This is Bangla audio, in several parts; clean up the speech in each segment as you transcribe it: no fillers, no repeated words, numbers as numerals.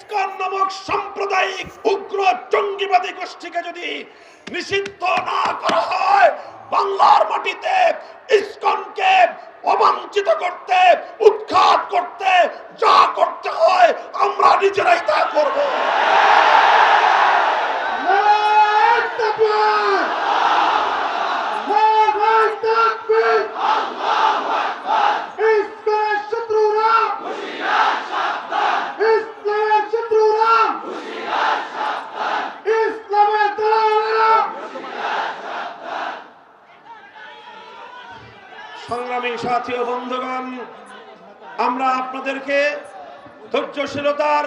ইসকন নামক সাম্প্রদায়িক উগ্র জঙ্গিবাদী গোষ্ঠীকে যদি নিষিদ্ধ না করা হয়, বাংলার মাটিতে ইসকনকে অবাঞ্ছিত করতে, উৎখাত করতে যা করতে হয় আমরা নিজেরাই তা করব। সংগ্রামী সাথী ও বন্ধুগণ, আমরা আপনাদেরকে ধৈর্যশীলতার,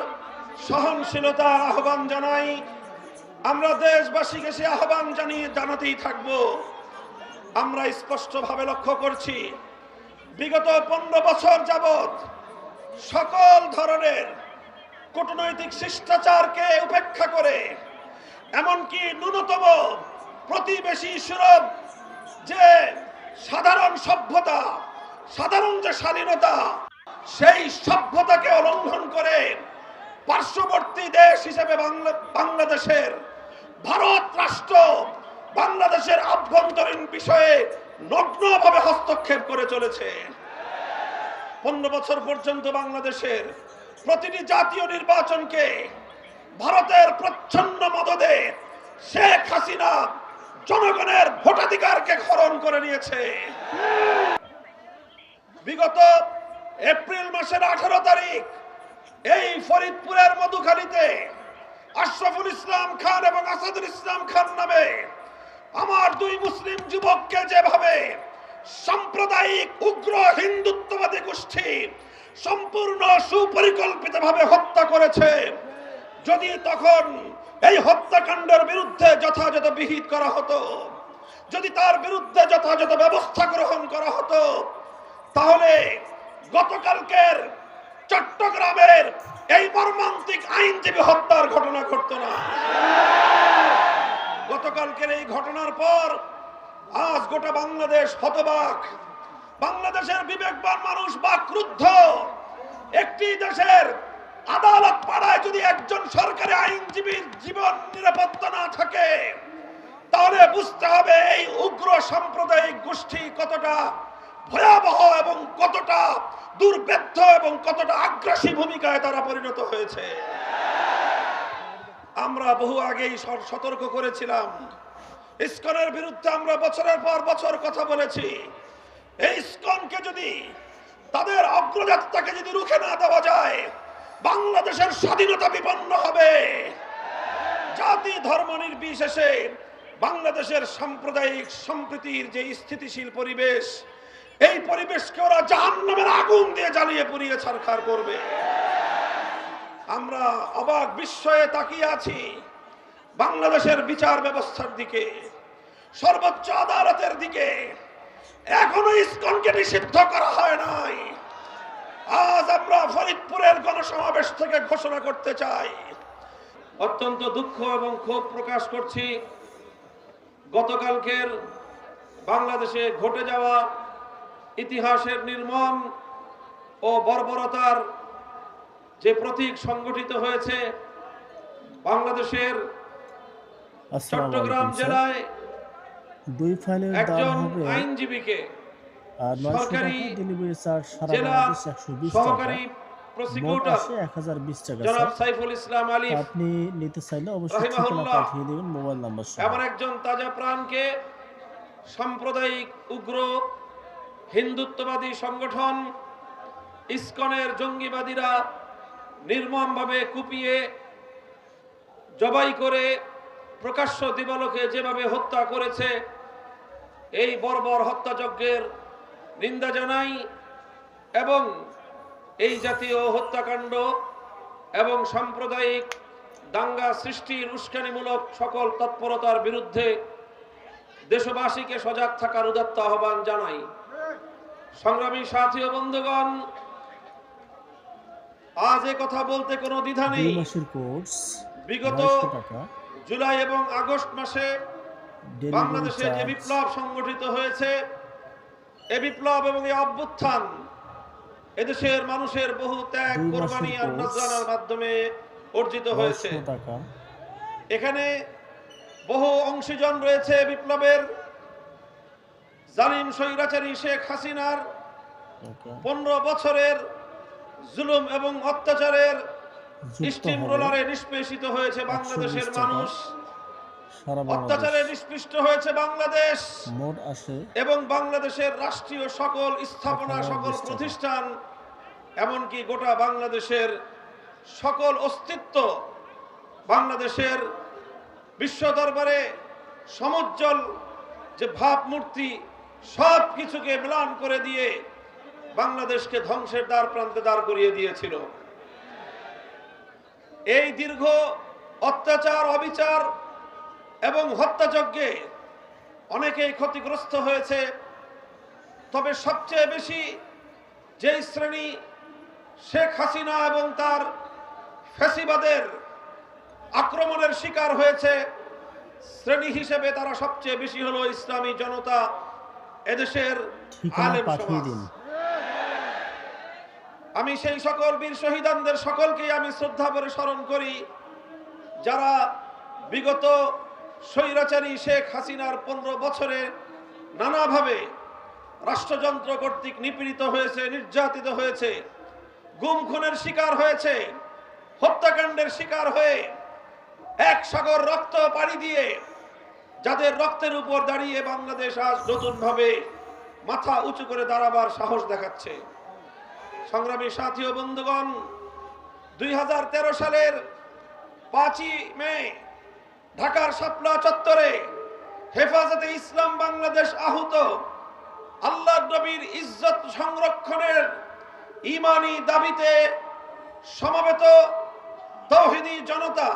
সহনশীলতার আহ্বান জানাই। আমরা দেশবাসীকে সে আহ্বান জানাতেই থাকব। আমরা স্পষ্টভাবে লক্ষ্য করছি, বিগত 15 বছর যাবৎ সকল ধরনের কূটনৈতিক শিষ্টাচারকে উপেক্ষা করে, এমনকি ন্যূনতম প্রতিবেশী সুলভ যে সাধারণ সভ্যতা, সাধারণ যে স্বাধীনতা, সেই সভ্যতাকে লঙ্ঘন করে পার্শ্ববর্তী দেশ হিসেবে বাংলাদেশের ভারত রাষ্ট্র বাংলাদেশের আভ্যন্তরীণ বিষয়ে নগ্নভাবে হস্তক্ষেপ করে চলেছে। 15 বছর পর্যন্ত বাংলাদেশের প্রতিটি জাতীয় নির্বাচনকে ভারতের প্রচ্ছন্ন মদদে শেখ হাসিনা জনগণের ভোটাধিকারকে হরণ করে নিয়েছে। বিগত এপ্রিল মাসের 18 তারিখ এই ফরিদপুরের মধুখালীতে আশরাফুল ইসলাম খান এবং আসাদুল ইসলাম খান নামে আমার 2 মুসলিম যুবককে যেভাবে সাম্প্রদায়িক উগ্র হিন্দুত্ববাদী গোষ্ঠী সম্পূর্ণ সুপরিকল্পিতভাবে হত্যা করেছে, যদি তখন এই হত্যাকাণ্ডের বিরুদ্ধে যথাযথ বিহিত করা হতো, যদি তার বিরুদ্ধে যথাযথ ব্যবস্থা গ্রহণ করা হতো, তাহলে গতকালকের চট্টগ্রামের এই মর্মান্তিক আইনজীবী হত্যার ঘটনা ঘটতো না। গতকালকের এই ঘটনার পর আজ গোটা বাংলাদেশ হতবাক। বাংলাদেশের বিবেকবান মানুষ বাকরুদ্ধ। একটি দেশের আদালত পাড়ায় যদি একজন সরকারি আইনজীবীর জীবন নিরাপত্তা না থাকে, তাহলে বুঝতে হবে এই উগ্র সাম্প্রদায়িক গোষ্ঠী কতটা ভয়াবহ এবং কতটা দুর্বেদ্য এবং কতটা আগ্রাসী ভূমিকায় তারা পরিণত হয়েছে। আমরা বহু আগেই সতর্ক করেছিলাম। ইসকনের বিরুদ্ধে আমরা বছরের পর বছর কথা বলেছি। এই ইসকনকে যদি, তাদের অগ্রযাত্রাকে যদি রুখে না দেওয়া যায়, বাংলাদেশের স্বাধীনতা বিপন্ন হবে। জাতি ধর্ম নির্বিশেষে বাংলাদেশের সাম্প্রদায়িক সম্প্রীতির যে স্থিতিশীল পরিবেশ, এই পরিবেশকে ওরা জাহান্নামের আগুন দিয়ে জ্বালিয়ে পুড়িয়ে ছারখার করবে। আমরা অবাক বিস্ময়ে তাকিয়ে আছি বাংলাদেশের বিচার ব্যবস্থার দিকে, সর্বোচ্চ আদালতের দিকে। এখনো ইসকনকে নিষিদ্ধ করা হয় নাই। আজ আমরা ফরিদপুরের গণসমাবেশ থেকে ঘোষণা করতে চাই, অত্যন্ত দুঃখ এবং ক্ষোভ প্রকাশ করছি গতকালকের বাংলাদেশে ঘটে যাওয়া ইতিহাসের নির্মম ও বর্বরতার যে প্রতীক সংগঠিত হয়েছে বাংলাদেশের চট্টগ্রাম জেলায় একজন আইনজীবীকে সরকারি জেলা সহকারী প্রসিকিউটর জনাব সাইফুল ইসলাম আলিফ আপনি নিতে চাইলে অবশ্যই ঠিকানা পাঠিয়ে দিবেন, মোবাইল নাম্বার সহ। এমন একজন তাজা প্রাণকে সাম্প্রদায়িক উগ্র হিন্দুত্ববাদী সংগঠন ইসকনের জঙ্গিবাদীরা নির্মমভাবে কুপিয়ে জবাই করে প্রকাশ্য দিবালোকে যেভাবে হত্যা করেছে, এই বর্বর হত্যাযজ্ঞের নিন্দা জানাই এবং এই জাতীয় হত্যাকাণ্ড এবং সাম্প্রদায়িক দাঙ্গা সৃষ্টির উস্কানিমূলক সকল তৎপরতার বিরুদ্ধে দেশবাসীকে সজাগ থাকার উদাত্ত আহ্বান জানাই। সংগ্রামী সাথী ও বন্ধুগণ, আজ এ কথা বলতে কোনো দ্বিধা নেই। বিগত জুলাই এবং আগস্ট মাসে বাংলাদেশে যে বিপ্লব সংগঠিত হয়েছে, এ বিপ্লব এবং এই অভ্যুত্থান এদেশের মানুষের বহু ত্যাগ, কোরবানি আর নজরানার মাধ্যমে অর্জিত হয়েছে। 900 টাকা। এখানে বহু অংশীজন রয়েছে বিপ্লবের জালিম স্বৈরাচারী শেখ হাসিনার ওকে 15 বছরের জুলুম এবং অত্যাচারের যুক্ত স্টিম হবে রোলারে নিষ্পেষিত হয়েছে 120 বাংলাদেশের টাকা। মানুষ, সারা অত্যাচারে বাংলাদেশ নিষ্পৃষ্ট হয়েছে বাংলাদেশ মোট আসে এবং বাংলাদেশের রাষ্ট্রীয় সকল স্থাপনা, 1020 সকল টাকা। প্রতিষ্ঠান, এমনকি গোটা বাংলাদেশের সকল অস্তিত্ব, বাংলাদেশের বিশ্ব দরবারে সমুজ্জ্বল যে ভাবমূর্তি, সব কিছুকে ম্লান করে দিয়ে বাংলাদেশকে ধ্বংসের দ্বার প্রান্তে দাঁড় করিয়ে দিয়েছিল। এই দীর্ঘ অত্যাচার, অবিচার এবং হত্যাযজ্ঞে অনেকেই ক্ষতিগ্রস্ত হয়েছে। তবে সবচেয়ে বেশি যেই শ্রেণী শেখ হাসিনা এবং তার ফ্যাসিবাদের আক্রমণের শিকার হয়েছে, শ্রেণী হিসেবে তারা সবচেয়ে বেশি হলো ইসলামী জনতা, এদেশের ঠিকানা আলেম পাঠিয়ে সমাজ। দিন। আমি সেই সকল বীর শহীদানদের সকলকেই আমি শ্রদ্ধা করে স্মরণ করি, যারা বিগত স্বৈরাচারী শেখ হাসিনার 15 বছরে নানাভাবে রাষ্ট্রযন্ত্র কর্তৃক নিপীড়িত হয়েছে, নির্যাতিত হয়েছে, গুম খুনের শিকার হয়েছে, হত্যাকাণ্ডের শিকার হয়ে এক সাগর রক্ত পাড়ি দিয়ে যাদের রক্তের উপর দাঁড়িয়ে বাংলাদেশ আজ নতুনভাবে মাথা উঁচু করে দাঁড়াবার সাহস দেখাচ্ছে। সংগ্রামী সাথী ও বন্ধুগণ, 2013 সালের 5ই মে ঢাকার শাপলা চত্বরে হেফাজতে ইসলাম বাংলাদেশ আহুত আল্লাহর নবীর ইজ্জত সংরক্ষণের ঈমানি দাবিতে সমবেত তৌহিদি জনতা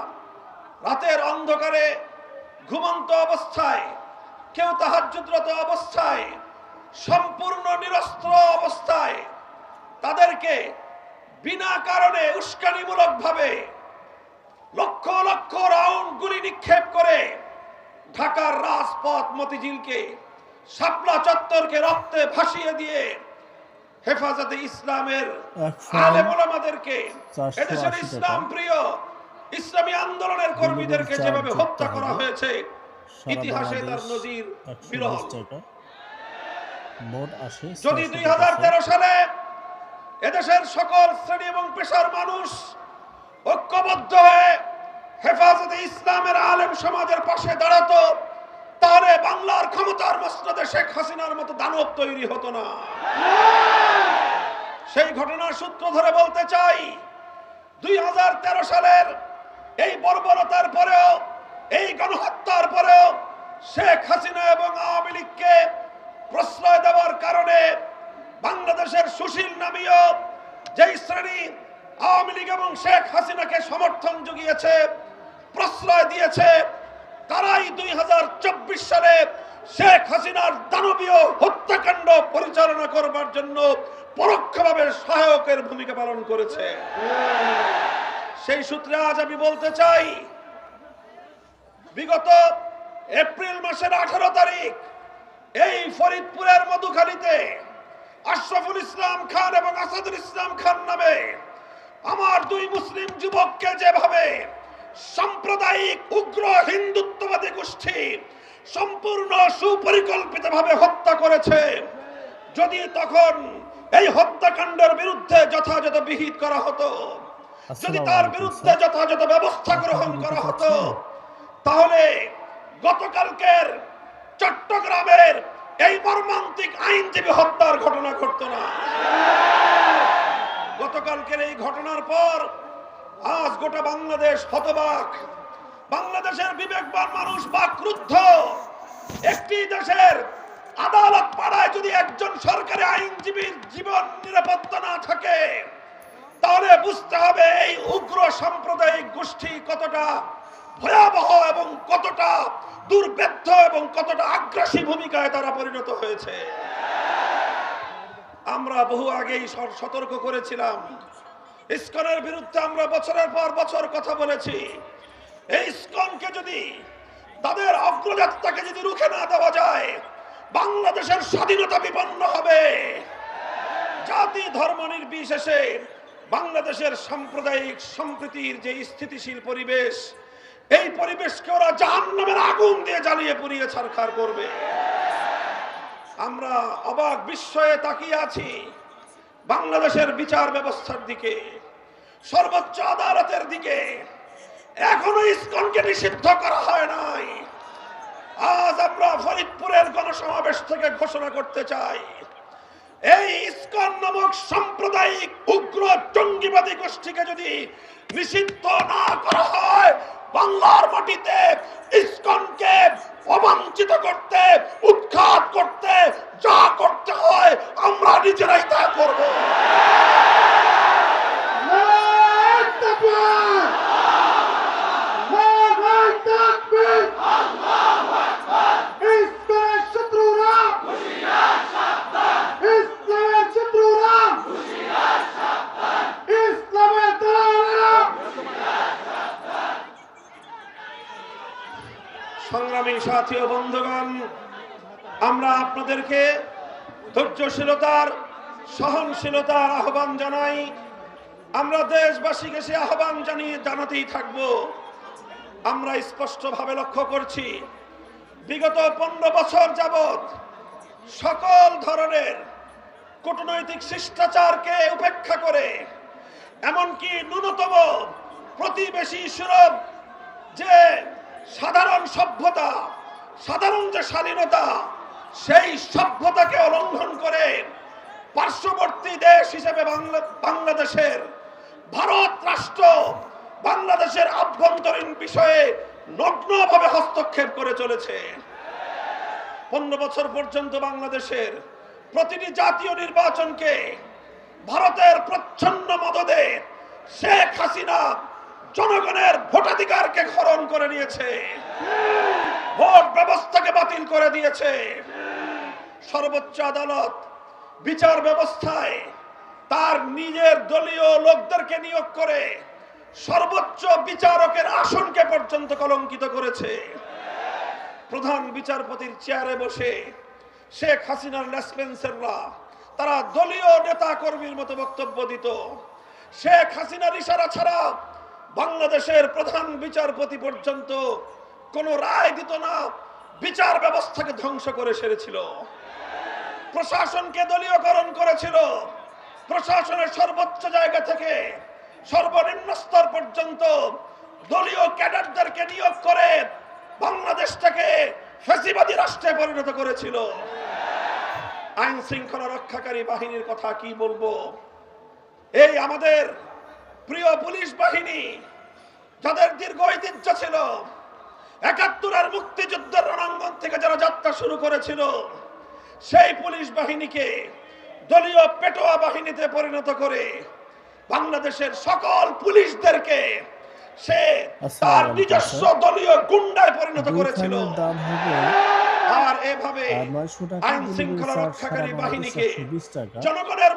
রাতের অন্ধকারে ঘুমন্ত অবস্থায়, কেউ তাহাজ্জুদরত অবস্থায়, সম্পূর্ণ নিরস্ত্র অবস্থায় তাদেরকে বিনা কারণে উস্কানিমূলক ভাবে লক্ষ লক্ষ রাউন্ড গুলি নিক্ষেপ করে ঢাকার রাজপথ মতিঝিলকে, শাপলা চত্বরকে রক্তে ভাসিয়ে দিয়ে হেফাজতে ইসলামের আলেম ওলামাদেরকে, এদেশের ইসলাম প্রিয় ইসলামী আন্দোলনের কর্মীদেরকে যেভাবে হত্যা করা হয়েছে, ইতিহাসে তার নজির বিরল। মোট আসে যদি 2013 সালে এদেশের সকল শ্রেণী এবং পেশার মানুষ ঐক্যবদ্ধ হয়ে হেফাজতে ইসলামের আলেম সমাজের পাশে দাঁড়াতো, তাহলে বাংলার ক্ষমতার মসনদে শেখ হাসিনার মতো দানব তৈরি হতো না। সেই ঘটনার সূত্র ধরে বলতে চাই, 2013 সালের এই বর্বরতার পরেও, এই গণহত্যার পরেও শেখ হাসিনা এবং আওয়ামী লীগকে প্রশ্রয় দেওয়ার কারণে বাংলাদেশের সুশীল নামীয় যেই শ্রেণী আওয়ামী লীগ এবং শেখ হাসিনাকে সমর্থন জুগিয়েছে, প্রশ্রয় দিয়েছে, তারাই 2024 সালে শেখ হাসিনার দানবীয় হত্যাকাণ্ড পরিচালনা করবার জন্য পরোক্ষভাবে সহায়কের ভূমিকা পালন করেছে। সেই সূত্রে আজ আমি বলতে চাই, বিগত এপ্রিল মাসের 18 তারিখ এই ফরিদপুরের মধুখালীতে আশরাফুল ইসলাম খান এবং আসাদুল ইসলাম খান নামে আমার 2 মুসলিম যুবককে যেভাবে সাম্প্রদায়িক উগ্র হিন্দুত্ববাদী গোষ্ঠী সম্পূর্ণ সুপরিকল্পিতভাবে হত্যা করেছে, যদি তখন এই হত্যাকাণ্ডের বিরুদ্ধে যথাযথ বিহিত করা হতো, যদি তার বিরুদ্ধে যথাযথ ব্যবস্থা গ্রহণ করা হতো, তাহলে গতকালকের চট্টগ্রামের এই মর্মান্তিক আইনজীবী হত্যার ঘটনা ঘটতো না। গতকালকের এই ঘটনার পর আজ গোটা বাংলাদেশ হতবাক। বাংলাদেশের বিবেকবান মানুষ বাকরুদ্ধ। একটি দেশের আদালত পাড়ায় যদি একজন সরকারি আইনজীবীর জীবন নিরাপত্তা না থাকে, তাহলে বুঝতে হবে এই উগ্র সাম্প্রদায়িক গোষ্ঠী কতটা ভয়াবহ এবং কতটা দুর্বেদ্য এবং কতটা আগ্রাসী ভূমিকায় তারা পরিণত হয়েছে। আমরা বহু আগেই সতর্ক করেছিলাম, ইসকনের বিরুদ্ধে আমরা বছরের পর বছর কথা বলেছি। এই ইসকনকে যদি, তাদের অগ্রযাত্রাকে যদি রুখে না দেওয়া যায়, বাংলাদেশের স্বাধীনতা বিপন্ন হবে। জাতি ধর্ম নির্বিশেষে বাংলাদেশের সাম্প্রদায়িক সম্প্রীতির যে স্থিতিশীল পরিবেশ, এই পরিবেশকে ওরা জাহান্নামের আগুন দিয়ে জ্বালিয়ে পুড়িয়ে ছারখার করবে। আমরা অবাক বিস্ময়ে তাকিয়ে আছি বাংলাদেশের বিচার ব্যবস্থার দিকে, সর্বোচ্চ আদালতের দিকে। এখনো ইসকনকে নিষিদ্ধ করা হয় নাই। আজ আমরা ফরিদপুরের গণসমাবেশ থেকে ঘোষণা করতে চাই, এই ইসকন নামক সাম্প্রদায়িক উগ্র জঙ্গিবাদী গোষ্ঠীকে যদি নিষিদ্ধ না করা হয়, বাংলার মাটিতে ইসকনকে অবাঞ্ছিত করতে, উৎখাত করতে যা করতে হয় আমরা নিজেরাই তা করব। সংগ্রামী সাথী ও বন্ধুগণ, আমরা আপনাদেরকে ধৈর্যশীলতার, সহনশীলতার আহ্বান জানাই। আমরা দেশবাসীকে সে আহ্বান জানাতেই থাকব। আমরা স্পষ্টভাবে লক্ষ্য করছি, বিগত 15 বছর যাবৎ সকল ধরনের কূটনৈতিক শিষ্টাচারকে উপেক্ষা করে, এমনকি ন্যূনতম প্রতিবেশী সুলভ যে সাধারণ সভ্যতা, সাধারণ যে শালীনতা, সেই সভ্যতাকে লঙ্ঘন করে পার্শ্ববর্তী দেশ হিসেবে বাংলাদেশের ভারত রাষ্ট্র বাংলাদেশের আভ্যন্তরীণ বিষয়ে নগ্নভাবে হস্তক্ষেপ করে চলেছে। 15 বছর পর্যন্ত বাংলাদেশের প্রতিটি জাতীয় নির্বাচনকে ভারতের প্রচ্ছন্ন মদদে শেখ হাসিনা জনগণের ভোটাধিকারকে হরণ করে নিয়েছে, ভোট ব্যবস্থাকে বাতিল করে দিয়েছে। সর্বোচ্চ আদালত বিচার ব্যবস্থায় তার নিজের দলীয় লোকদেরকে নিয়োগ করে সর্বোচ্চ বিচারকের আসনকে পর্যন্ত কলঙ্কিত করেছে। প্রধান বিচারপতির চেয়ারে বসে শেখ হাসিনার লেসপেন্সাররা তারা দলীয় নেতা কর্মীর মতো বক্তব্য দিত। শেখ হাসিনার ইশারা ছাড়া বাংলাদেশের প্রধান বিচারপতি পর্যন্ত কোন রায় দিত না, বিচার ব্যবস্থাকে ধ্বংস করে সেরেছিল। প্রশাসনকে দলীয়করণ করেছিল। প্রশাসনের সর্বোচ্চ জায়গা থেকে সর্বনিম্ন স্তর পর্যন্ত দলীয় ক্যাডারদেরকে নিয়োগ করে বাংলাদেশটাকে ফ্যাসিবাদী রাষ্ট্রে পরিণত করেছিল। আইন শৃঙ্খলা রক্ষাকারী বাহিনীর কথা কি বলবো? এই আমাদের প্রিয় পুলিশ বাহিনী, যাদের দীর্ঘ ঐতিহ্য ছিল, ৭১-এর মুক্তিযুদ্ধের রণাঙ্গন থেকে যারা যাত্রা শুরু করেছিল, সেই পুলিশ বাহিনীকে দলীয় পেটোয়া বাহিনীতে পরিণত করে বাংলাদেশের সকল পুলিশদেরকে সে তার নিজস্ব দলীয় গুন্ডায় পরিণত করেছিল। আর এভাবে আইন শৃঙ্খলা রক্ষাকারী বাহিনীকে জনগণের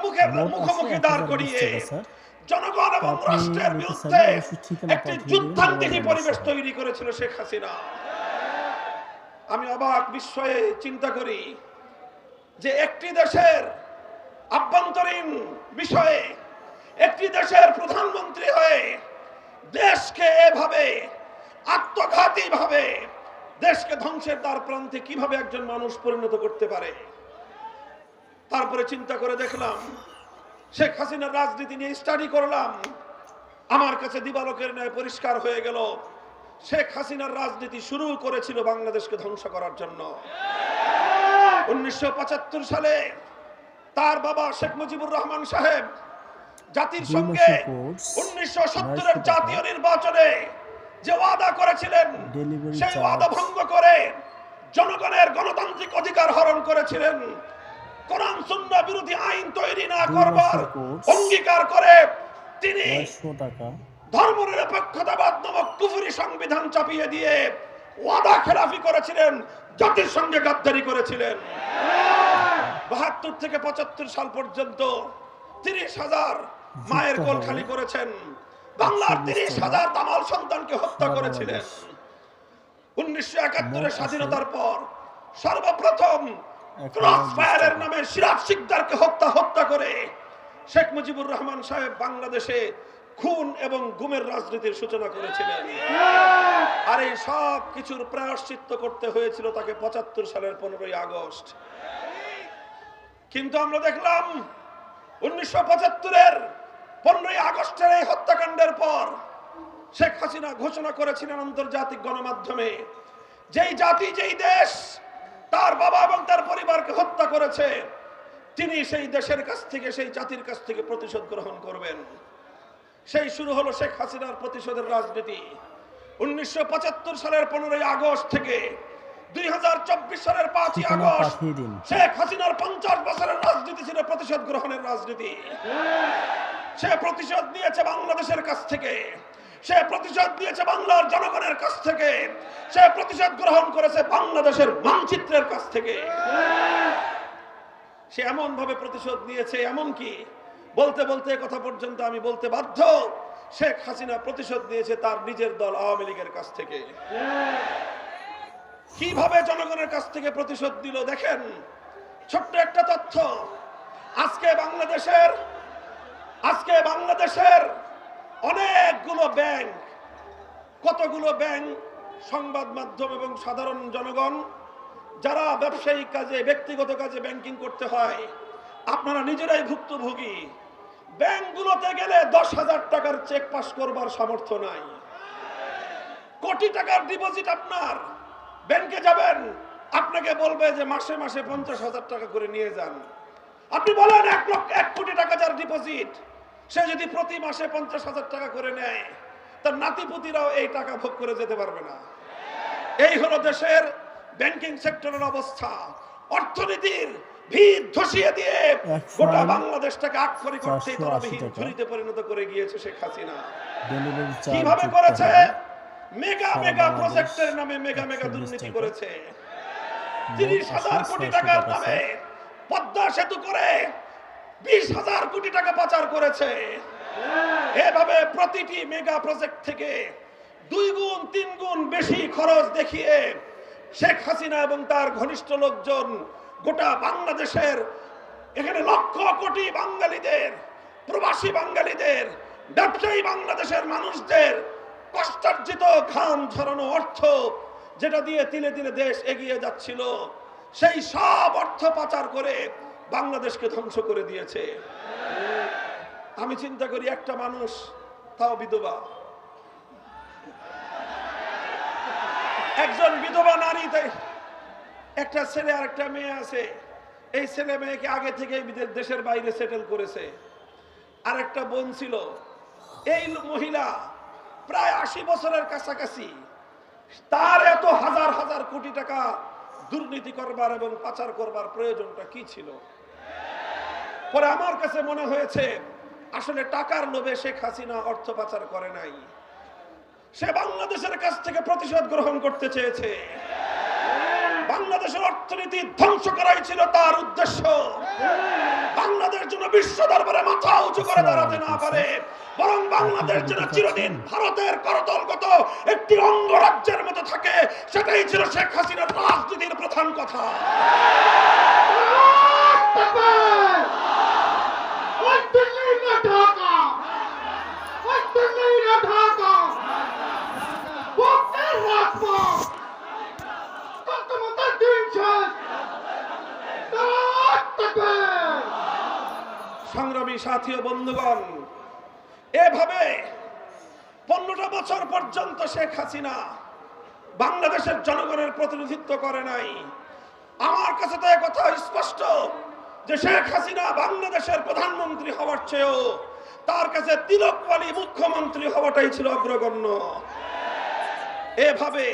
মুখোমুখি দাঁড় করিয়ে জনগণ এবং রাষ্ট্রের বিরুদ্ধে একটি যুদ্ধাঙ্গী পরিবেশ তৈরি করেছিল শেখ হাসিনা। আমি অবাক বিস্ময়ে চিন্তা করি যে একটি দেশের আভ্যন্তরীণ বিষয়ে একটি দেশের প্রধানমন্ত্রী হয়ে দেশকে এভাবে আত্মঘাতী ভাবে দেশকে ধ্বংসের দ্বার প্রান্তে কিভাবে একজন মানুষ পরিণত করতে পারে। তারপরে চিন্তা করে দেখলাম, শেখ হাসিনার রাজনীতি নিয়ে স্টাডি করলাম, আমার কাছে দিবালোকের ন্যায় পরিষ্কার হয়ে গেল শেখ হাসিনার রাজনীতি শুরু করেছিল বাংলাদেশকে ধ্বংস করার জন্য। 1975 সালে তার বাবা শেখ মুজিবুর রহমান সাহেব জাতির সঙ্গে 1970-এর জাতীয় নির্বাচনে যে ওয়াদা করেছিলেন, সেই ওয়াদা ভঙ্গ করে জনগণের গণতান্ত্রিক অধিকার হরণ করেছিলেন। কোরআন সুন্নাহ বিরোধী আইন তৈরি না করবার অঙ্গীকার করে তিনি ধর্মনিরপেক্ষতাবাদ নামক কুফরি সংবিধান চাপিয়ে দিয়ে ওয়াদা খেলাফি করেছিলেন, জাতির সঙ্গে গাদ্দারি করেছিলেন। 72 থেকে 75 সাল পর্যন্ত 30,000 মায়ের কোল খালি করেছেন, বাংলার 30,000 দামাল সন্তানকে হত্যা করেছিলেন। 1971-এর স্বাধীনতার পর সর্বপ্রথম ক্রস ফায়ারের নামে সিরাজ শিকদারকে হত্যা করে শেখ মুজিবুর রহমান সাহেব বাংলাদেশে খুন এবং গুমের রাজনীতির সূচনা করেছিলেন। আর এই সব কিছুর প্রায়শ্চিত্ত করতে হয়েছিল তাকে ৭৫ সালের 15ই আগস্ট। কিন্তু আমরা দেখলাম 1975-এর 15ই আগস্টের এই হত্যাকাণ্ডের পর শেখ হাসিনা ঘোষণা করেছিলেন আন্তর্জাতিক গণমাধ্যমে, যেই জাতি যেই দেশ তার বাবা এবং তার পরিবারকে হত্যা করেছে তিনি সেই দেশের কাছ থেকে, সেই জাতির কাছ থেকে প্রতিশোধ গ্রহণ করবেন। সেই শুরু হলো শেখ হাসিনার প্রতিশোধের রাজনীতি। 1975 সালের 15ই আগস্ট থেকে 2024 সালের 5ই আগস্ট শেখ হাসিনার 50 বছরের রাজনীতি ছিল প্রতিশোধ গ্রহণের রাজনীতি। সে প্রতিশোধ নিয়েছে বাংলাদেশের কাছ থেকে, সে প্রতিশোধ নিয়েছে বাংলার জনগণের কাছ থেকে, সে প্রতিশোধ গ্রহণ করেছে বাংলাদেশের মানচিত্রের কাছ থেকে। সে এমন ভাবে প্রতিশোধ নিয়েছে, এমন কি বলতে বলতে কথা পর্যন্ত আমি বলতে বাধ্য, শেখ হাসিনা প্রতিশোধ নিয়েছে তার নিজের দল আওয়ামী লীগের কাছ থেকে। কিভাবে জনগণের কাছ থেকে প্রতিশোধ দিল দেখেন। ছোট্ট একটা তথ্য, আজকে বাংলাদেশের অনেকগুলো ব্যাংক, কতগুলো ব্যাংক সংবাদ মাধ্যম এবং সাধারণ জনগণ যারা ব্যবসায়িক কাজে, ব্যক্তিগত কাজে ব্যাংকিং করতে হয়, আপনারা নিজেরাই ভুক্তভোগী। ব্যাংকগুলোতে গেলে 10,000 টাকার চেক পাস করবার সামর্থ্য নাই। কোটি টাকার ডিপোজিট, আপনার ব্যাংকে যাবেন, আপনাকে বলবে যে মাসে মাসে 50,000 টাকা করে নিয়ে যান। আপনি বলেন 1 কোটি টাকা যার ডিপোজিট, সে যদি প্রতি মাসে 50,000 টাকা করে নেয়, তার নাতিপুতিরাও এই টাকা ভোগ করে যেতে পারবে না। এই হলো দেশের ব্যাংকিং সেক্টরের অবস্থা। অর্থনীতির ভিত ধসিয়ে দিয়ে গোটা বাংলাদেশটাকে আক্ষরিক অর্থে তলাবিহীন ঝুড়িতে পরিণত করে গিয়েছে শেখ হাসিনা। কিভাবে করেছে? মেগা প্রজেক্টের নামে মেগা দুর্নীতি করেছে। 30,000 কোটি টাকার নামে পদ্মা সেতু করে 20,000 কোটি টাকা পাচার করেছে। এভাবে প্রতিটি মেগা প্রজেক্ট থেকে 2 গুণ 3 গুণ বেশি খরচ দেখিয়ে শেখ হাসিনা এবং তার ঘনিষ্ঠ লোকজন গোটা বাংলাদেশের, এখানে লক্ষ কোটি বাঙালিদের, প্রবাসী বাঙালিদের, ব্যবসায়ী বাংলাদেশের মানুষদের কষ্টার্জিত ঘাম ঝরানো অর্থ, যেটা দিয়ে তিলে তিলে দেশ এগিয়ে যাচ্ছিল, সেই সব অর্থ পাচার করে বাংলাদেশকে ধ্বংস করে দিয়েছে। আমি চিন্তা করি, একটা মানুষ, তাও বিধবা, একজন বিধবা নারী, একটা ছেলে আর একটা মেয়ে আছে, এই ছেলে মেয়েকে আগে থেকে দেশের বাইরে সেটেল করেছে। আর একটা বোন ছিল, এই মহিলা প্রায় 80 বছরের কাছাকাছি, তার এত হাজার হাজার কোটি টাকা দুর্নীতি করবার এবং পাচার করবার প্রয়োজনটা কি ছিল? পরে আমার কাছে মনে হয়েছে আসলে টাকার লোভে শেখ হাসিনা অর্থ পাচার করে নাই, সে বাংলাদেশের কাছ থেকে প্রতিশোধ গ্রহণ করতে চেয়েছে। বাংলাদেশের অর্থনীতি ধ্বংস করাই ছিল তার উদ্দেশ্য। বাংলাদেশ যেন বিশ্ব দরবারে মাথা উঁচু করে দাঁড়াতে না পারে, বরং বাংলাদেশ যেন চিরদিন ভারতের করতলগত একটি অঙ্গরাজ্যের মতো থাকে, সেটাই ছিল শেখ হাসিনার রাজনীতির প্রধান কথা। সংগ্রামী সাথী ও বন্ধুগণ, এভাবে 15টা বছর পর্যন্ত শেখ হাসিনা বাংলাদেশের জনগণের প্রতিনিধিত্ব করে নাই। আমার কাছে তো এই কথা স্পষ্ট যে শেখ হাসিনা বাংলাদেশের প্রধানমন্ত্রী হওয়ার চেয়েও তার কাছে তিলকওয়ালী মুখ্যমন্ত্রী হওয়াটাই ছিল অগ্রগণ্য। এভাবে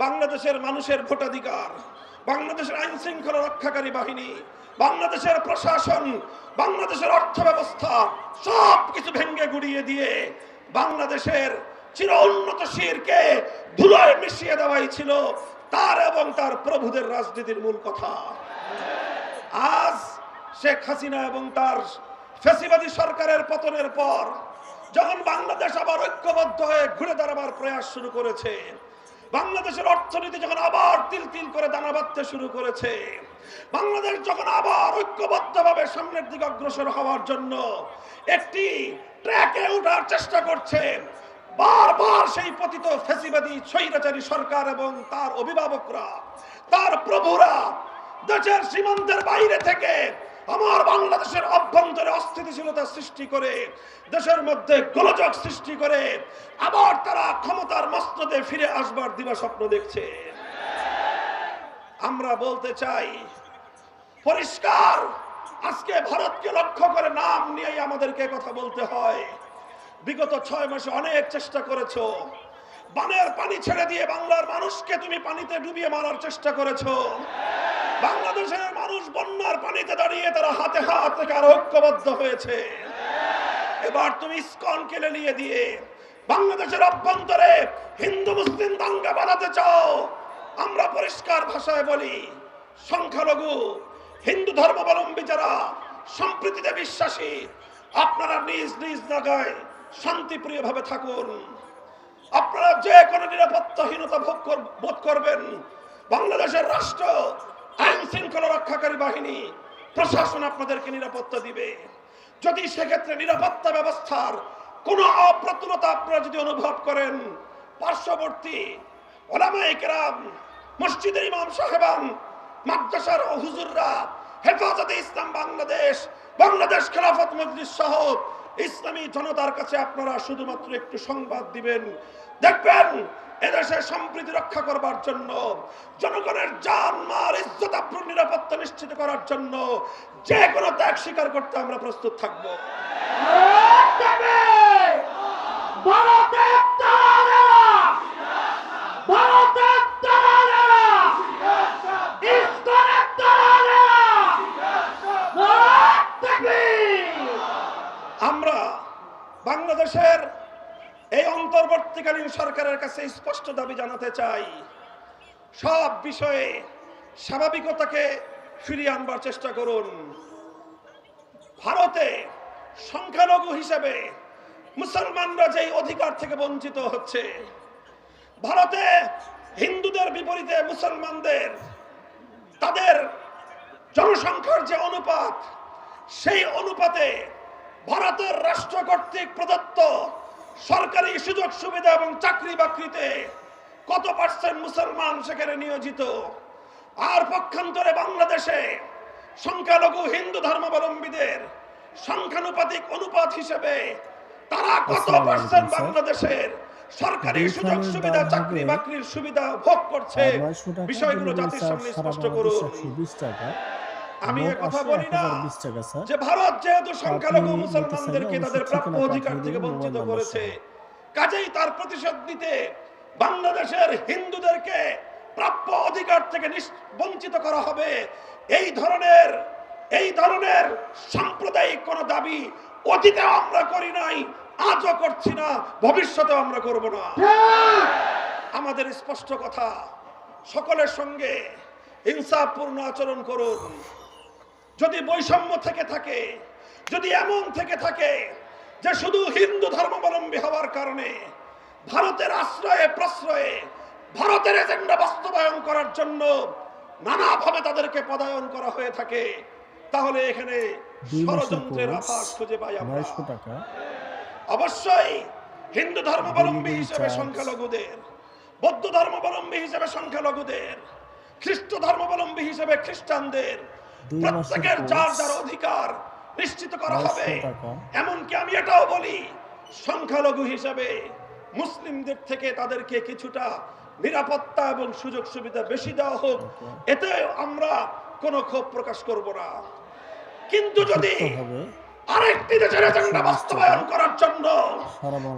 বাংলাদেশের মানুষের ভোটাধিকার, বাংলাদেশের আইন শৃঙ্খলা রক্ষাকারী বাহিনী, বাংলাদেশের প্রশাসন, বাংলাদেশের অর্থ ব্যবস্থা সবকিছু ভেঙে গুড়িয়ে দিয়ে বাংলাদেশের চির উন্নত শিরকে ধুলোয় মিশিয়ে দেওয়াই ছিল তার এবং তার প্রভুদের রাজনীতির মূল কথা। আজ শেখ হাসিনা এবং তার ফ্যাসিবাদী সরকারের পতনের পর যখন বাংলাদেশ আবার ঐক্যবদ্ধ হয়ে ঘুরে দাঁড়াবার প্রয়াস শুরু করেছে, বাংলাদেশের অর্থনীতি যখন আবার তিল তিল করে দানা বাঁধতে শুরু করেছে, বাংলাদেশ যখন আবার ঐক্যবদ্ধভাবে সামনের দিকে অগ্রসর হওয়ার জন্য একটি ট্র্যাকে ওঠার চেষ্টা করছে, বারবার সেই পতিত ফ্যাসিবাদী স্বৈরাচারী সরকার এবং তার অভিভাবকরা, তার প্রভুরা দেশের সীমান্তের বাইরে থেকে আমার বাংলাদেশের অভ্যন্তরে অস্থিতিশীলতা সৃষ্টি করে, দেশের মধ্যে গোলযোগ সৃষ্টি করে আবার তারা ক্ষমতার মসনদে ফিরে আসবার দিবাস্বপ্ন দেখছে। আমরা বলতে চাই পরিষ্কার, আজকে ভারতকে লক্ষ্য করে নাম নিয়েই আমাদেরকে কথা বলতে হয়। বিগত 6 মাসে অনেক চেষ্টা করেছো, বানের পানি ছেড়ে দিয়ে বাংলার মানুষকে তুমি পানিতে ডুবিয়ে মারার চেষ্টা করেছো। বাংলাদেশের মানুষ বন্যার পানিতে দাঁড়িয়ে তারা হাতে হাত রেখে আরো ঐক্যবদ্ধ হয়েছে। এবার তুমি ইসকনকে লেলিয়ে দিয়ে বাংলাদেশের অভ্যন্তরে হিন্দু মুসলিম দাঙ্গা বাঁধাতে চাও। আমরা পরিষ্কার ভাষায় বলি, সংখ্যালঘু হিন্দু ধর্মাবলম্বী যারা সম্প্রীতিতে বিশ্বাসী, আপনারা নিজ নিজ জায়গায় শান্তিপ্রিয় ভাবে থাকুন। আপনারা যে কোনো নিরাপত্তাহীনতা বোধ করবেন, বাংলাদেশের রাষ্ট্র, আইন শৃঙ্খলা রক্ষাকারী বাহিনী, প্রশাসন আপনাদেরকে নিরাপত্তা দিবে। যদি সেক্ষেত্রে নিরাপত্তা ব্যবস্থার কোনো অপ্রতুলতা আপনারা যদি অনুভব করেন, পার্শ্ববর্তী ওলামায়ে কেরাম, মসজিদের ইমাম সাহেবান, মাদ্রাসার হুজুররা, হেফাজতে ইসলাম বাংলাদেশ, বাংলাদেশ খেলাফত মজলিস সহ ইসলামী জনতার কাছে আপনারা শুধুমাত্র একটু সংবাদ দিবেন, দেখবেন এদেশের সম্প্রীতি রক্ষা করবার জন্য, জনগণের জান মাল ইজ্জত আবরুর নিরাপত্তা নিশ্চিত করার জন্য যে কোনো ত্যাগ স্বীকার করতে আমরা প্রস্তুত থাকব। আমরা বাংলাদেশের এই অন্তর্বর্তীকালীন সরকারের কাছে স্পষ্ট দাবি জানাতে চাই, সব বিষয়ে স্বাভাবিকতাকে ফিরিয়ে আনবার চেষ্টা করুন। ভারতে সংখ্যালঘু হিসেবে মুসলমানরা যেই অধিকার থেকে বঞ্চিত হচ্ছে, ভারতে হিন্দুদের বিপরীতে মুসলমানদের তাদের জনসংখ্যার যে অনুপাত, সেই অনুপাতে ভারতের রাষ্ট্র কর্তৃক প্রদত্ত সরকারি সুযোগ সুবিধা এবং চাকরি বাকরিতে কত পার্সেন্ট মুসলমান সেখানে নিয়োজিত, আর পক্ষান্তরে বাংলাদেশে সংখ্যালঘু হিন্দু ধর্মাবলম্বীদের সংখ্যানুপাতিক অনুপাত হিসেবে তারা কত পার্সেন্ট বাংলাদেশের সরকারি সুযোগ সুবিধা, চাকরি বাকরির সুবিধা ভোগ করছে, বিষয়গুলো জাতির সামনে স্পষ্ট করুন। আমি কথা বলি না যে ভারত যেহেতু সংখ্যালঘু মুসলমানদেরকে তাদের প্রাপ্য অধিকার থেকে বঞ্চিত করেছে, কাজেই তার প্রতিশোধ নিতে বাংলাদেশের হিন্দুদেরকে প্রাপ্য অধিকার থেকে বঞ্চিত করা হবে, এই ধরনের সাম্প্রদায়িক কোন দাবি অতীতে আমরা করি নাই, আজও করছি না, ভবিষ্যতেও আমরা করব না। আমাদের স্পষ্ট কথা, সকলের সঙ্গে ইনসাফপূর্ণ আচরণ করুন। যদি বৈষম্য থেকে থাকে, যদি এমন থেকে থাকে যে শুধু হিন্দু ধর্মাবলম্বী হওয়ার কারণে ভারতের আশ্রয়ে প্রশ্রয়ে ভারতের এজেন্ডা বাস্তবায়ন করার জন্য নানাভাবে তাদেরকে পদায়ন করা হয়ে থাকে, তাহলে এখানে ষড়যন্ত্রের আভাস খুঁজে পাই আমরা। অবশ্যই হিন্দু ধর্মাবলম্বী হিসেবে সংখ্যালঘুদের, বৌদ্ধ ধর্মাবলম্বী হিসেবে সংখ্যালঘুদের, খ্রিস্ট ধর্মাবলম্বী হিসেবে খ্রিস্টানদের প্রত্যেকের যার যার অধিকার নিশ্চিত করা হবে। এমনকি আমি এটাও বলি, সংখ্যালঘু হিসেবে মুসলিমদের থেকে তাদেরকে কিছুটা নিরাপত্তা এবং সুযোগ সুবিধা বেশি দেওয়া হোক, এতে আমরা কোনো ক্ষোভ প্রকাশ করব না। কিন্তু যদি আরেকটি দেশের এজেন্ডা বাস্তবায়ন করার জন্য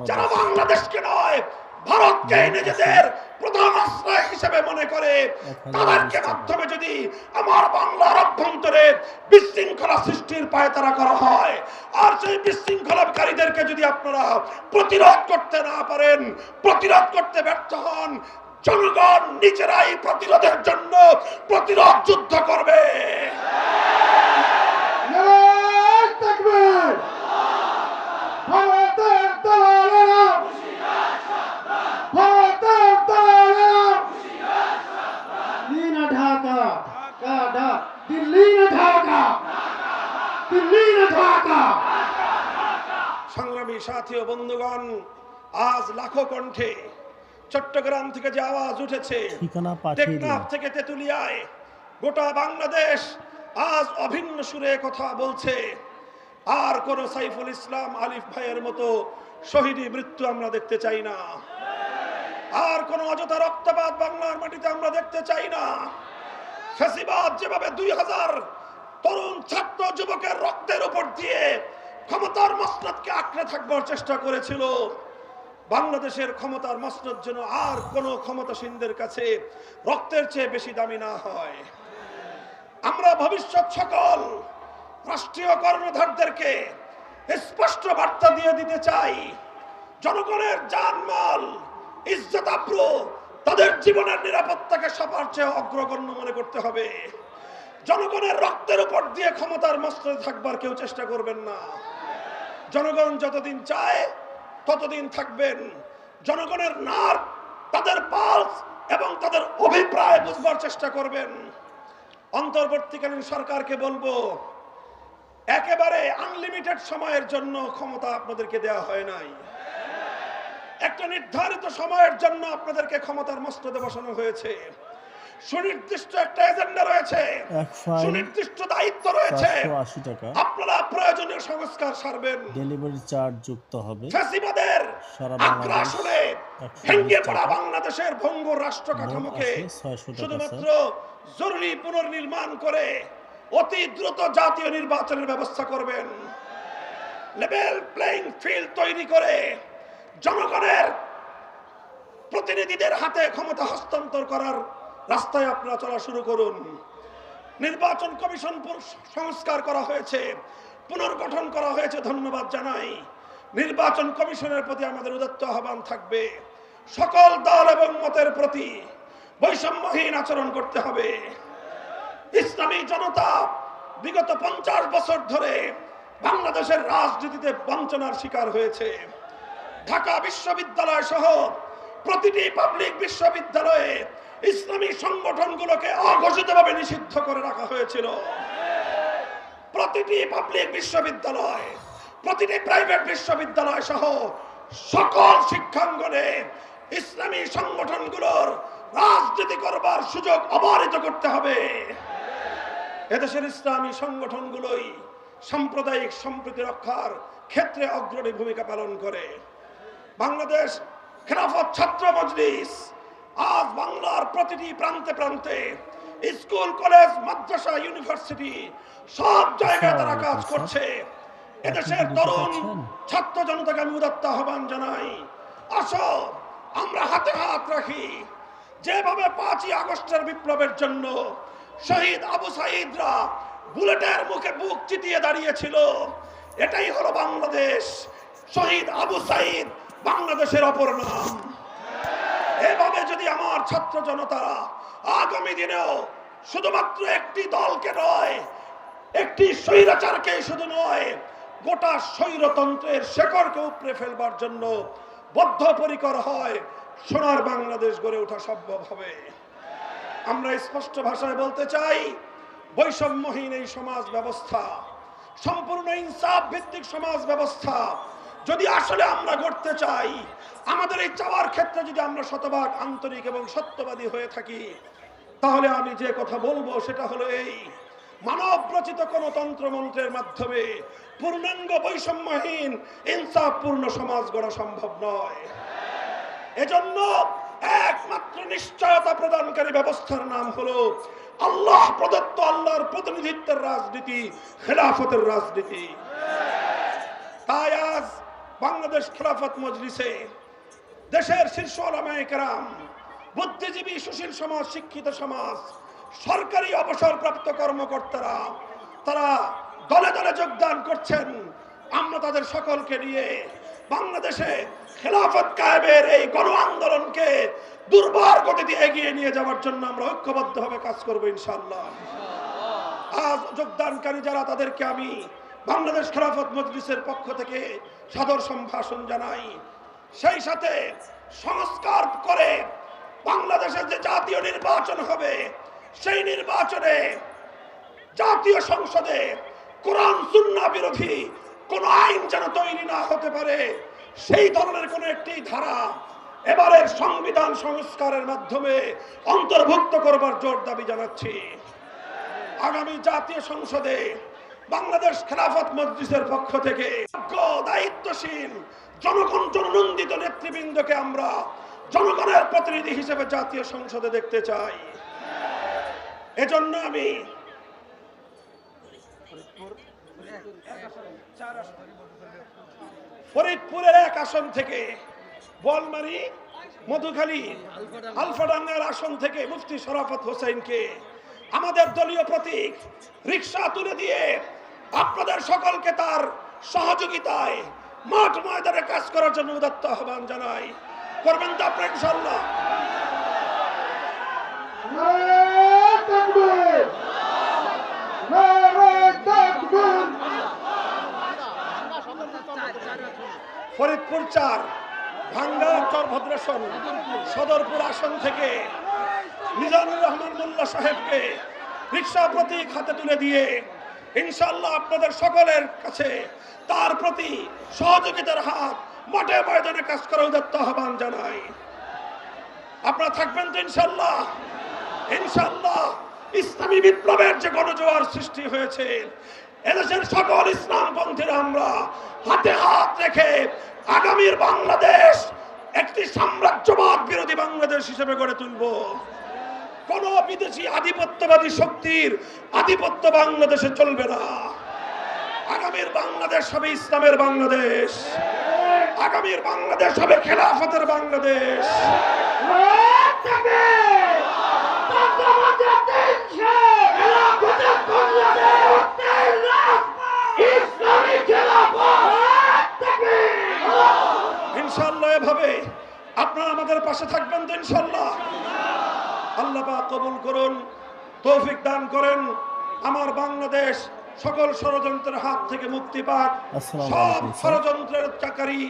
যারা বাংলাদেশকে নয় ভারতকে নিজেদের প্রধান আশ্রয় হিসেবে মনে করে, তাদেরকে মাধ্যমে যদি আমার বাংলার অভ্যন্তরে বিশৃঙ্খলা সৃষ্টির পায়তারা করা হয়, আর সেই বিশৃঙ্খলাকারীদেরকে যদি আপনারা প্রতিরোধ করতে না পারেন, প্রতিরোধ করতে ব্যর্থ হন, জনগণ নিজেরাই প্রতিরোধের জন্য প্রতিরোধ যুদ্ধ করবে। ভারতের সাথী ও বন্ধুগণ, আজ লাখো কণ্ঠে চট্টগ্রাম থেকে যে আওয়াজ উঠেছে, ঠিকানা পাঠিয়ে দিন। টেকনাফ থেকে তেতুলিয়ায় গোটা বাংলাদেশ আজ অভিন্ন সুরে কথা বলছে। আর কোন সাইফুল ইসলাম আলিফ ভাইয়ের মতো শহীদি মৃত্যু আমরা দেখতে চাই না। আর কোন অযথা রক্তপাত বাংলার মাটিতে আমরা দেখতে চাই না। ফ্যাসিবাদ যেভাবে 2000 তরুণ ছাত্র যুবকের রক্তের উপর দিয়ে ক্ষমতার মসনদকে আঁকড়ে থাকবার চেষ্টা করেছিল, বাংলাদেশের ক্ষমতার মসনদ যেন আর কোন ক্ষমতাসীনদের কাছে রক্তের চেয়ে বেশি দামি না হয়। আমরা ভবিষ্যৎ সকল রাষ্ট্রীয় কর্ণধারদেরকে স্পষ্ট বার্তা দিয়ে দিতে চাই, জনগণের জানমাল ইজ্জত আবরু তাদের জীবনের নিরাপত্তাকে সবার চেয়ে অগ্রগণ্য মনে করতে হবে। জনগণের রক্তের উপর দিয়ে ক্ষমতার মসনদে থাকবার কেউ চেষ্টা করবেন না। জনগণ যতদিন চায় ততদিন থাকবেন। জনগণের নার্ভ, তাদের পালস এবং তাদের অভিপ্রায় বুঝবার চেষ্টা করবেন। অন্তর্বর্তীকালীন সরকারকে বলবো, একেবারে আনলিমিটেড সময়ের জন্য ক্ষমতা আপনাদেরকে দেওয়া হয় নাই। একটা নির্ধারিত সময়ের জন্য আপনাদেরকে ক্ষমতার মসনদে বসানো হয়েছে। সুনির্দিষ্ট একটা এজেন্ডা রয়েছে, সুনির্দিষ্ট দায়িত্ব রয়েছে। আপনারা প্রয়োজনীয় সংস্কার সারবেন। ডেলিভারি চার্জ যুক্ত হবে। ফ্যাসিবাদের আগ্রাসনে ভেঙে পড়া বাংলাদেশের ভঙ্গুর রাষ্ট্র কাঠামোকে শুধুমাত্র জরুরি পুনর্নির্মাণ করে অতি দ্রুত জাতীয় নির্বাচনের ব্যবস্থা করবেন। লেভেল প্লেইং ফিল্ড তৈরি করে জনগণের প্রতিনিধিদের হাতে ক্ষমতা হস্তান্তর করার রাস্তায় আপনারা চলা শুরু করুন। নির্বাচন কমিশন সংস্কার করা হয়েছে, পুনর্গঠন করা হয়েছে, ধন্যবাদ জানাই। নির্বাচন কমিশনের প্রতি আমাদের উদাত্ত আহ্বান থাকবে, সকল দল এবং মতের প্রতি বৈষম্যহীন আচরণ করতে হবে। ইসলামী জনতা বিগত 50 বছর ধরে বাংলাদেশের রাজনীতিতে বঞ্চনার শিকার হয়েছে। ঢাকা বিশ্ববিদ্যালয় সহ প্রতিটি পাবলিক বিশ্ববিদ্যালয়ে ইসলামী সংগঠনগুলোকে অঘোষিতভাবে নিষিদ্ধ করে রাখা হয়েছিল। প্রতিটি পাবলিক বিশ্ববিদ্যালয়, প্রতিটি প্রাইভেট বিশ্ববিদ্যালয় সহ সকল শিক্ষাঙ্গনে ইসলামী সংগঠনগুলোর রাজনীতি করবার সুযোগ অবারিত করতে হবে। এদেশের ইসলামী সংগঠনগুলোই সাম্প্রদায়িক সম্প্রীতি রক্ষার ক্ষেত্রে অগ্রণী ভূমিকা পালন করে। বাংলাদেশ খেলাফত ছাত্র মজলিস আজ বাংলার প্রতিটি প্রান্তে প্রান্তে, স্কুল, কলেজ, মাদ্রাসা, ইউনিভার্সিটি সব জায়গায় তারা কাজ করছে। এদেশের তরুণ ছাত্র জনতাকে আমি উদাত্ত আহ্বান জানাই, আসো আমরা হাতে হাত রাখি। যেভাবে 5ই আগস্টের বিপ্লবের জন্য শহীদ আবু সাঈদরা বুলেটের মুখে বুক চিতিয়ে দাঁড়িয়েছিল, এটাই হলো বাংলাদেশ। শহীদ আবু সাঈদ বাংলাদেশের অপর নাম। এভাবে যদি আমার ছাত্র জনতারা আগামী দিনেও শুধুমাত্র একটি দলকে নয়, একটি স্বৈরাচারকে শুধু নয়, গোটা স্বৈরতন্ত্রের শেকড়কে উপড়ে ফেলবার জন্য বদ্ধপরিকর হয়, সোনার বাংলাদেশ গড়ে ওঠা সম্ভব হবে। আমরা স্পষ্ট ভাষায় বলতে চাই, বৈষম্যহীন এই সমাজ ব্যবস্থা, সম্পূর্ণ ইনসাফ ভিত্তিক সমাজ ব্যবস্থা যদি আসলে আমরা গড়তে চাই, আমাদের এই চাওয়ার ক্ষেত্রে যদি আমরা শতভাগ আন্তরিক এবং সত্যবাদী হয়ে থাকি, তাহলে আমি যে কথা বলবো সেটা হলো এই, মানব রচিত কোন তন্ত্রমন্ত্রের মাধ্যমে পূর্ণাঙ্গ বৈষম্যহীন ইনসাফপূর্ণ সমাজ গড়া সম্ভব নয়। এজন্য একমাত্র নিশ্চয়তা প্রদানকারী ব্যবস্থার নাম হলো আল্লাহ প্রদত্ত, আল্লাহর প্রতিনিধিত্বের রাজনীতি, খেলাফতের রাজনীতি। তাই আজ বাংলাদেশ খেলাফত মজলিসে দেশের শীর্ষ উলামায়ে কেরাম, বুদ্ধিজীবী, সুশীল সমাজ, শিক্ষিত সমাজ, সরকারি অবসরপ্রাপ্ত কর্মকর্তারা তারা দলে দলে যোগদান করছেন। আমরা তাদের সকলকে নিয়ে বাংলাদেশে খেলাফত কায়েমের এই গণ আন্দোলনকে দুর্বার গতিতে এগিয়ে নিয়ে যাওয়ার জন্য আমরা ঐক্যবদ্ধভাবে কাজ করব ইনশাআল্লাহ। আজ যোগদানকারী যারা, তাদেরকে আমি বাংলাদেশ খেলাফত মজলিসের পক্ষ থেকে সাদর সম্ভাষণ জানাই। সেই সাথে সংস্কার করে বাংলাদেশের যে জাতীয় নির্বাচন হবে, সেই নির্বাচনে জাতীয় সংসদে কোরআন সুন্নাহ বিরোধী কোন আইন যেন তৈরি না হতে পারে, সেই ধরনের কোন একটি ধারা এবারের সংবিধান সংস্কারের মাধ্যমে অন্তর্ভুক্ত করবার জোর দাবি জানাচ্ছি। আগামী জাতীয় সংসদে বাংলাদেশ খেলাফত মজলিসের পক্ষ থেকে দায়িত্বশীল জনগণ জননন্দিত নেতৃবৃন্দকে আমরা জনগণের প্রতিনিধি হিসেবে জাতীয় সংসদে দেখতে চাই। এজন্য আমি ফরিদপুরের এক আসন থেকে, বোয়ালমারী, মধুখালী, আলফাডাঙ্গার আসন থেকে মুফতি শরাফত হোসেনকে আমাদের দলীয় প্রতীক রিকশা তুলে দিয়ে আপনাদের সকলকে তার সহযোগিতায় মাঠ ময়দানে কাজ করার জন্য উদাত্ত আহ্বান জানাই। করবেন তো আপনারা ইনশাআল্লাহ? ফরিদপুর ৪ ভাঙ্গা চরভদ্রেশন সদরপুর আসন থেকে মিজানুর রহমান মোল্লা সাহেবকে রিকশা প্রতীক হাতে তুলে দিয়ে ইনশাআল্লাহ আপনাদের সকলের কাছে তার প্রতি সহযোগিতার হাত মাঠে ময়দানে কাজ করার উদাত্ত আহ্বান জানাই। আপনারা থাকবেন তো ইনশাআল্লাহ? ইনশাআল্লাহ ইসলামী বিপ্লবের যে গণজোয়ার সৃষ্টি হয়েছে, এদেশের সকল ইসলামপন্থীরা আমরা হাতে হাত রেখে আগামীর বাংলাদেশ একটি সাম্রাজ্যবাদ বিরোধী বাংলাদেশ হিসেবে গড়ে তুলব। কোন বিদেশি আধিপত্যবাদী শক্তির আধিপত্য বাংলাদেশে চলবে না। আগামীর বাংলাদেশ হবে ইসলামের বাংলাদেশ, আগামীর বাংলাদেশ হবে খেলাফতের বাংলাদেশ। ইনশাআল্লাহ এভাবে আপনারা আমাদের পাশে থাকবেন তো ইনশাআল্লাহ? আল্লাহ পাক কবুল করুন, তৌফিক দান করেন। আমার বাংলাদেশ সকল ষড়যন্ত্রের হাত থেকে মুক্তি পাক, সব ষড়যন্ত্রের চাকারী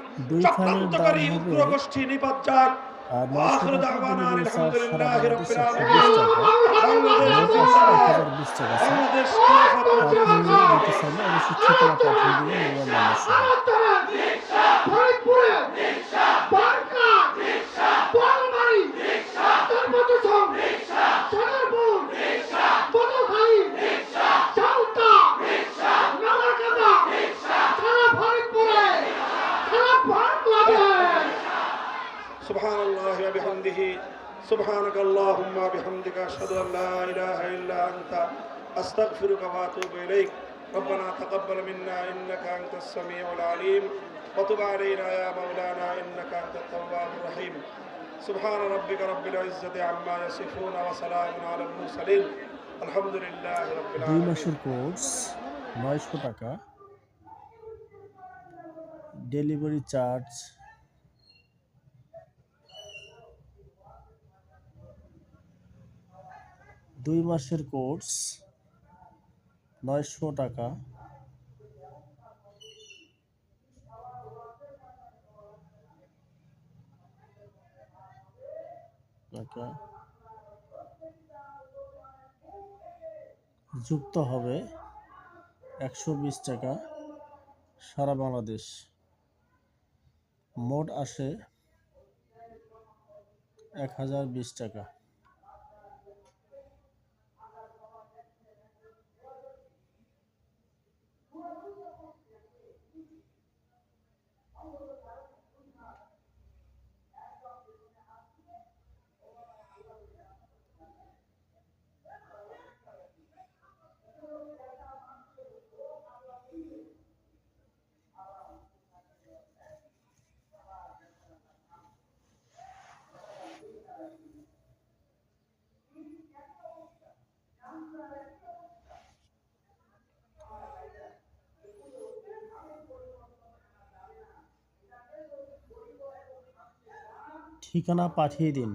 চক্রান্তকারী উগ্র গোষ্ঠী নিপাত যাক। আখির দাওয়ানা আলহামদুলিল্লাহি রাব্বিল আলামিন। বাংলাদেশ খেলাফত সুবহানাল্লাহি ওয়া বিহামদিহি সুবহানাকাল্লাহুম্মা বিহামদিকা আশহাদু আল লা ইলাহা ইল্লা আনতা আস্তাগফিরুকা ওয়া আতুবু ইলাইক। রব্বানা তাকাব্বাল মিন্না ইন্নাকা আনতাস সামিউল আলিম ওয়া তুব আলাইনা ইয়া মাওলানা ইন্নাকা আনতাত তাওয়াবুর রহিম। সুবহান রাব্বিকা রাব্বিল ইজ্জাতি আম্মা ইয়াসিফুন ওয়া সালামুন আলাল মুরসালিন আলহামদুলিল্লাহি রাব্বিল আলামিন। 2 মাসের কোর্স 900 টাকা, ডেলিভারি চার্জ 2 মাসের কোর্স 900 টাকা, যুক্ত হবে 120 টাকা সারা বাংলাদেশ, মোট আসে 1020 টাকা। ঠিকানা পাঠিয়ে দিন।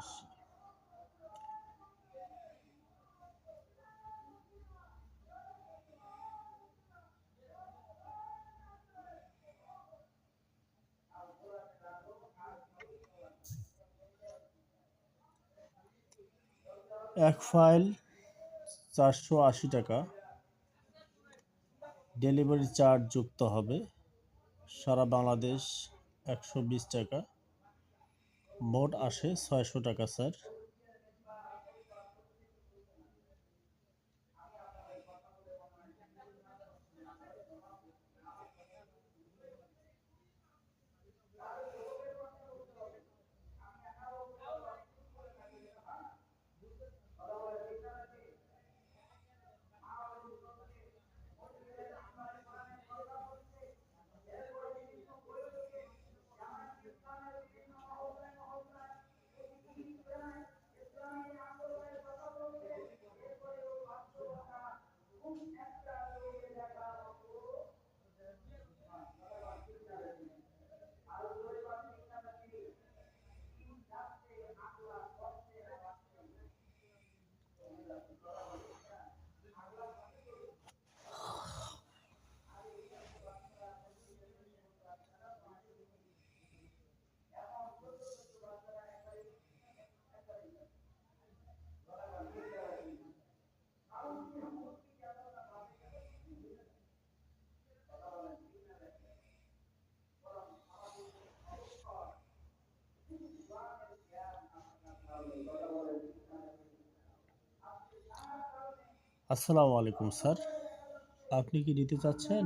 বেশি। এক ফাইল 480 টাকা, ডেলিভারি চার্জ যুক্ত হবে। সারা বাংলাদেশ 120 টাকা, মোট আসে 600 টাকা স্যার। আসসালামু আলাইকুম স্যার, আপনি কি নিতে চাচ্ছেন?